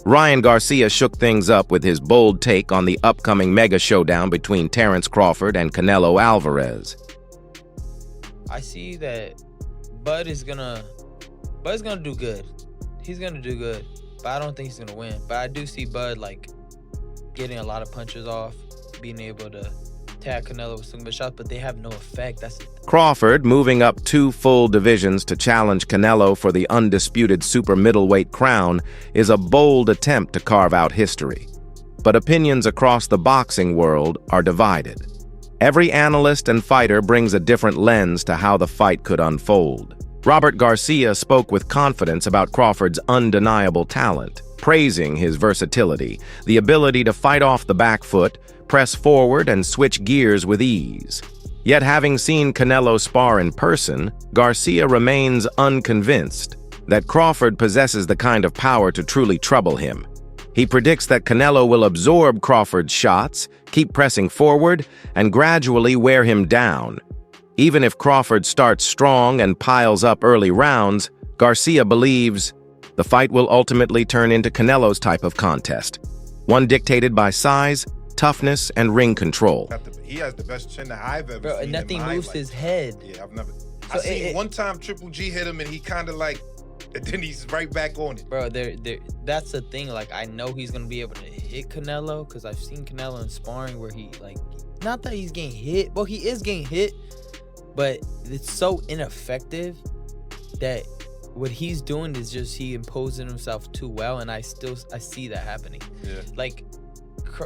Ryan Garcia shook things up with his bold take on the upcoming mega showdown between Terence Crawford and Canelo Alvarez. I see that Bud is gonna do good. He's gonna do good, but I don't think he's gonna win. But I do see Bud like getting a lot of punches off, being able to tag Canelo with some good shots, but they have no effect. Crawford, moving up 2 full divisions to challenge Canelo for the undisputed super middleweight crown, is a bold attempt to carve out history. But opinions across the boxing world are divided. Every analyst and fighter brings a different lens to how the fight could unfold. Robert Garcia spoke with confidence about Crawford's undeniable talent, praising his versatility, the ability to fight off the back foot, press forward, and switch gears with ease. Yet having seen Canelo spar in person, Garcia remains unconvinced that Crawford possesses the kind of power to truly trouble him. He predicts that Canelo will absorb Crawford's shots, keep pressing forward, and gradually wear him down. Even if Crawford starts strong and piles up early rounds, Garcia believes the fight will ultimately turn into Canelo's type of contest, one dictated by size, toughness, and ring control. He has the best chin that I've ever seen. Bro, nothing moves his head. Yeah, I seen one time Triple G hit him and he kind of like, and then he's right back on it. Bro, that's the thing. Like, I know he's gonna be able to hit Canelo because I've seen Canelo in sparring where he like, not that he's getting hit. Well, he is getting hit, but it's so ineffective that what he's doing is just he imposing himself too well, and I see that happening. Yeah. Like,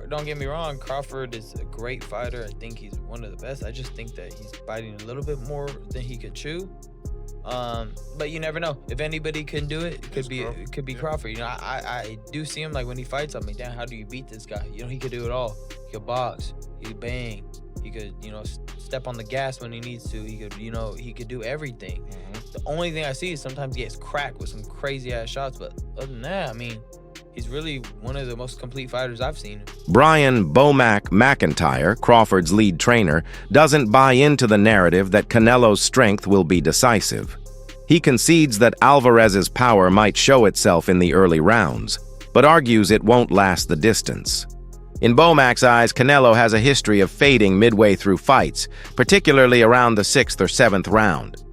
don't get me wrong, Crawford is a great fighter. I think he's one of the best. I just think that he's biting a little bit more than he could chew. But you never know. If anybody can do it, it could be Crawford. You know, I do see him like when he fights. I'm like, damn, how do you beat this guy? You know, he could do it all. He could box. He could bang. He could, you know, step on the gas when he needs to. He could, you know, he could do everything. The only thing I see is sometimes he gets cracked with some crazy ass shots. But other than that, I mean, he's really one of the most complete fighters I've seen. Brian "Bomac" McIntyre, Crawford's lead trainer, doesn't buy into the narrative that Canelo's strength will be decisive. He concedes that Alvarez's power might show itself in the early rounds, but argues it won't last the distance. In Bomac's eyes, Canelo has a history of fading midway through fights, particularly around the 6th or 7th round.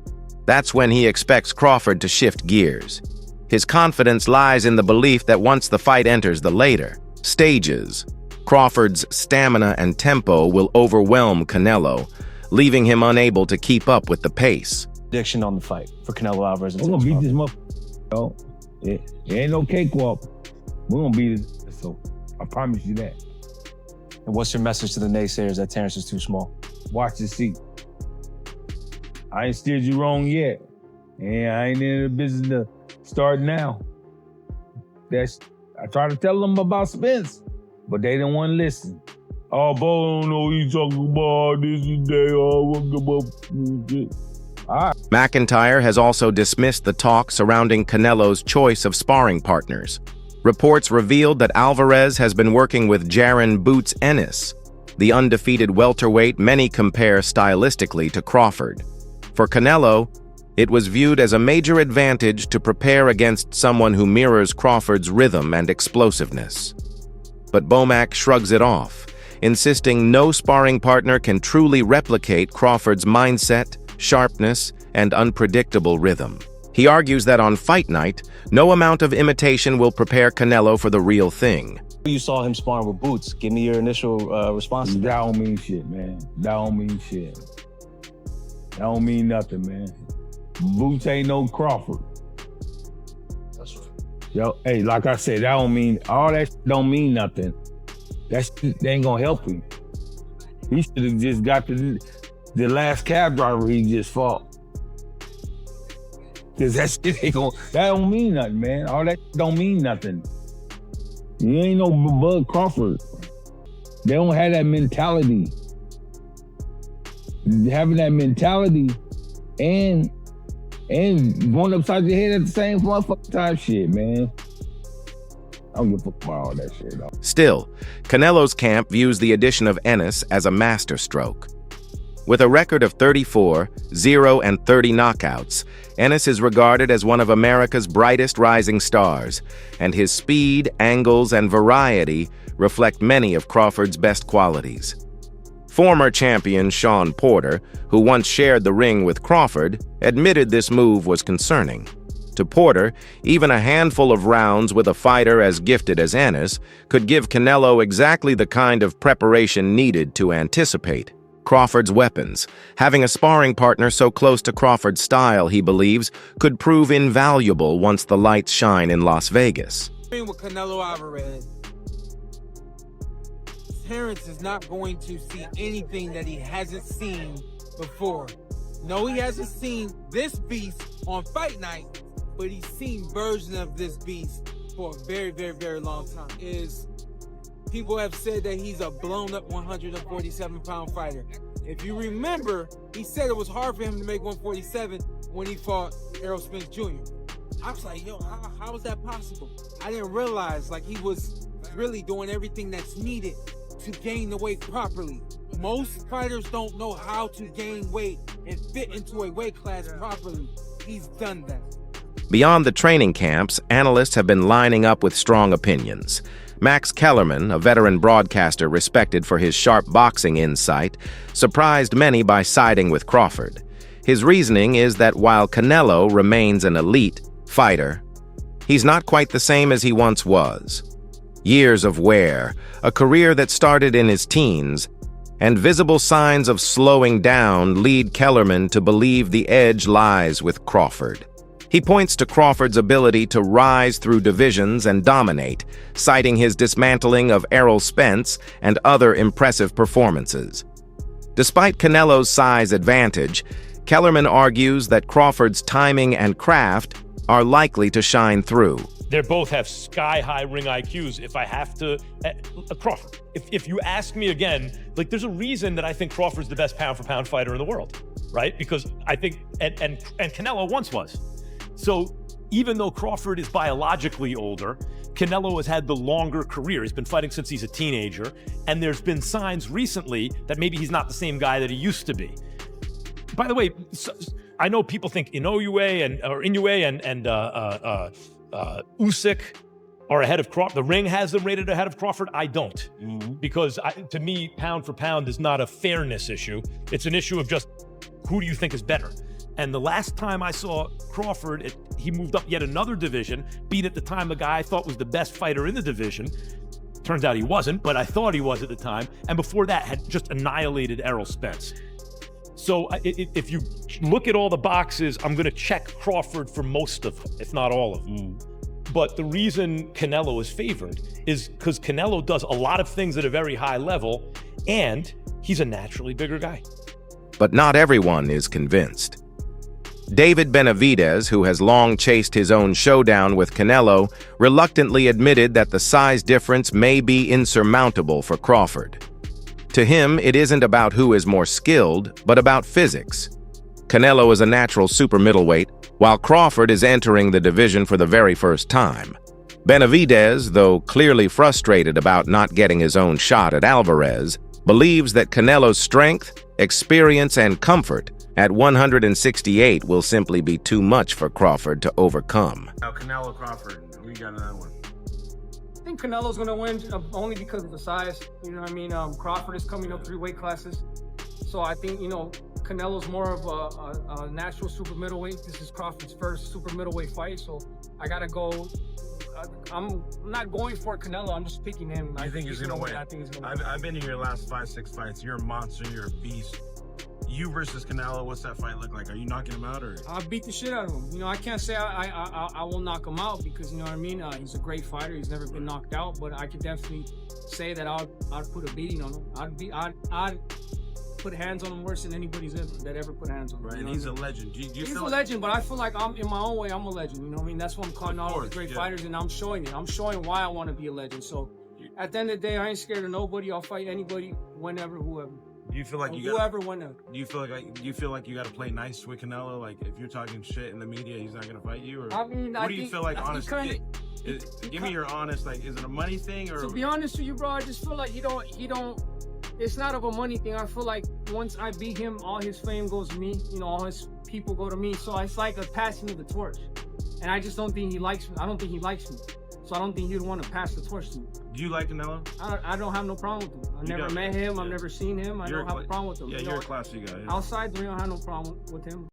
That's when he expects Crawford to shift gears. His confidence lies in the belief that once the fight enters the later stages, Crawford's stamina and tempo will overwhelm Canelo, leaving him unable to keep up with the pace. Prediction on the fight for Canelo Alvarez and We're gonna Terence beat Crawford. this motherfucker. It ain't no cakewalk. We're gonna beat it. So I promise you that. And what's your message to the naysayers that Terence is too small? Watch the seat. I ain't steered you wrong yet. And I ain't in the business to start now. I try to tell them about Spence, but they didn't want to listen. Oh, Bo, I don't know what you talking about this and that. McIntyre has also dismissed the talk surrounding Canelo's choice of sparring partners. Reports revealed that Alvarez has been working with Jaron "Boots" Ennis, the undefeated welterweight many compare stylistically to Crawford. For Canelo, it was viewed as a major advantage to prepare against someone who mirrors Crawford's rhythm and explosiveness. But Bomac shrugs it off, insisting no sparring partner can truly replicate Crawford's mindset, sharpness, and unpredictable rhythm. He argues that on fight night, no amount of imitation will prepare Canelo for the real thing. You saw him sparring with Boots. Give me your initial response to that. That don't mean shit, man. That don't mean shit. That don't mean nothing, man. Boots ain't no Crawford. That's right. Yo, hey, like I said, that don't mean, all that don't mean nothing. That ain't gonna help him. He should have just got the last cab driver he just fought. Cause that shit ain't gonna, that don't mean nothing, man. All that don't mean nothing. You ain't no Bud Crawford. They don't have that mentality. Having that mentality and going upside your head at the same motherfucking time, shit, man. I don't give a fuck about all that shit, though. Still, Canelo's camp views the addition of Ennis as a masterstroke. With a record of 34, 0, and 30 knockouts, Ennis is regarded as one of America's brightest rising stars, and his speed, angles, and variety reflect many of Crawford's best qualities. Former champion Shawn Porter, who once shared the ring with Crawford, admitted this move was concerning. To Porter, even a handful of rounds with a fighter as gifted as Ennis could give Canelo exactly the kind of preparation needed to anticipate Crawford's weapons. Having a sparring partner so close to Crawford's style, he believes, could prove invaluable once the lights shine in Las Vegas. With Canelo Alvarez, Terence is not going to see anything that he hasn't seen before. No, he hasn't seen this beast on fight night, but he's seen versions of this beast for a very, very, very long time. People have said that he's a blown-up 147-pound fighter. If you remember, he said it was hard for him to make 147 when he fought Errol Spence Jr. I was like, yo, how is that possible? I didn't realize like he was really doing everything that's needed to gain the weight properly. Most fighters don't know how to gain weight and fit into a weight class properly. He's done that. Beyond the training camps, analysts have been lining up with strong opinions. Max Kellerman, a veteran broadcaster respected for his sharp boxing insight, surprised many by siding with Crawford. His reasoning is that while Canelo remains an elite fighter, he's not quite the same as he once was. Years of wear, a career that started in his teens, and visible signs of slowing down lead Kellerman to believe the edge lies with Crawford. He points to Crawford's ability to rise through divisions and dominate, citing his dismantling of Errol Spence and other impressive performances. Despite Canelo's size advantage, Kellerman argues that Crawford's timing and craft are likely to shine through. They both have sky-high ring IQs. If I have to, Crawford. If you ask me again, like there's a reason that I think Crawford's the best pound-for-pound fighter in the world, right? Because I think, and Canelo once was. So even though Crawford is biologically older, Canelo has had the longer career. He's been fighting since he's a teenager, and there's been signs recently that maybe he's not the same guy that he used to be. By the way, I know people think Inoue and Usyk are ahead of Crawford. The ring has them rated ahead of Crawford. I don't, because to me, pound for pound is not a fairness issue. It's an issue of just who do you think is better. And the last time I saw Crawford, he moved up yet another division, beat at the time a guy I thought was the best fighter in the division. Turns out he wasn't, but I thought he was at the time. And before that, had just annihilated Errol Spence. So if you look at all the boxes, I'm going to check Crawford for most of them, if not all of them. But the reason Canelo is favored is because Canelo does a lot of things at a very high level, and he's a naturally bigger guy. But not everyone is convinced. David Benavidez, who has long chased his own showdown with Canelo, reluctantly admitted that the size difference may be insurmountable for Crawford. To him, it isn't about who is more skilled, but about physics. Canelo is a natural super middleweight, while Crawford is entering the division for the very first time. Benavidez, though clearly frustrated about not getting his own shot at Alvarez, believes that Canelo's strength, experience, and comfort at 168 will simply be too much for Crawford to overcome. Now, Canelo Crawford, we got another one. I think Canelo's going to win only because of the size. You know what I mean? Crawford is coming up 3 weight classes. So I think, Canelo's more of a natural super middleweight. This is Crawford's first super middleweight fight. So I got to go. I'm not going for Canelo. I'm just picking him. I think he's going to win. I think he's going to win. I've been in your last 5-6 fights. You're a monster. You're a beast. You versus Canelo, what's that fight look like? Are you knocking him out, or? I'll beat the shit out of him. I can't say I will knock him out because, you know what I mean? He's a great fighter. He's never been knocked out, but I could definitely say that I'd put a beating on him. I'd put hands on him worse than anybody's ever put hands on him. Right, and he's a legend. Do you he's feel a legend, but I feel like I'm in my own way. I'm a legend. You know what I mean? That's what I'm calling all the great fighters, and I'm showing it. I'm showing why I want to be a legend. So at the end of the day, I ain't scared of nobody. I'll fight anybody, whenever, whoever. Do you feel like whenever? Do you feel like you got to play nice with Canelo? Like if you're talking shit in the media, he's not gonna fight you? Or I mean, what do you feel like? Honestly, give me your honest. Like, is it a money thing or? To be honest with you, bro, I just feel like he don't. it's not of a money thing. I feel like once I beat him, all his fame goes to me. You know, all his people go to me. So it's like a passing of the torch. And I just don't think he likes me. I don't think he likes me. So I don't think he'd want to pass the torch to me. Do you like Canelo? I don't have no problem with him. I've never met him. I've never seen him. I don't have a problem with him. Yeah, you're a classy guy. Yeah. Outside, we don't have no problem with him.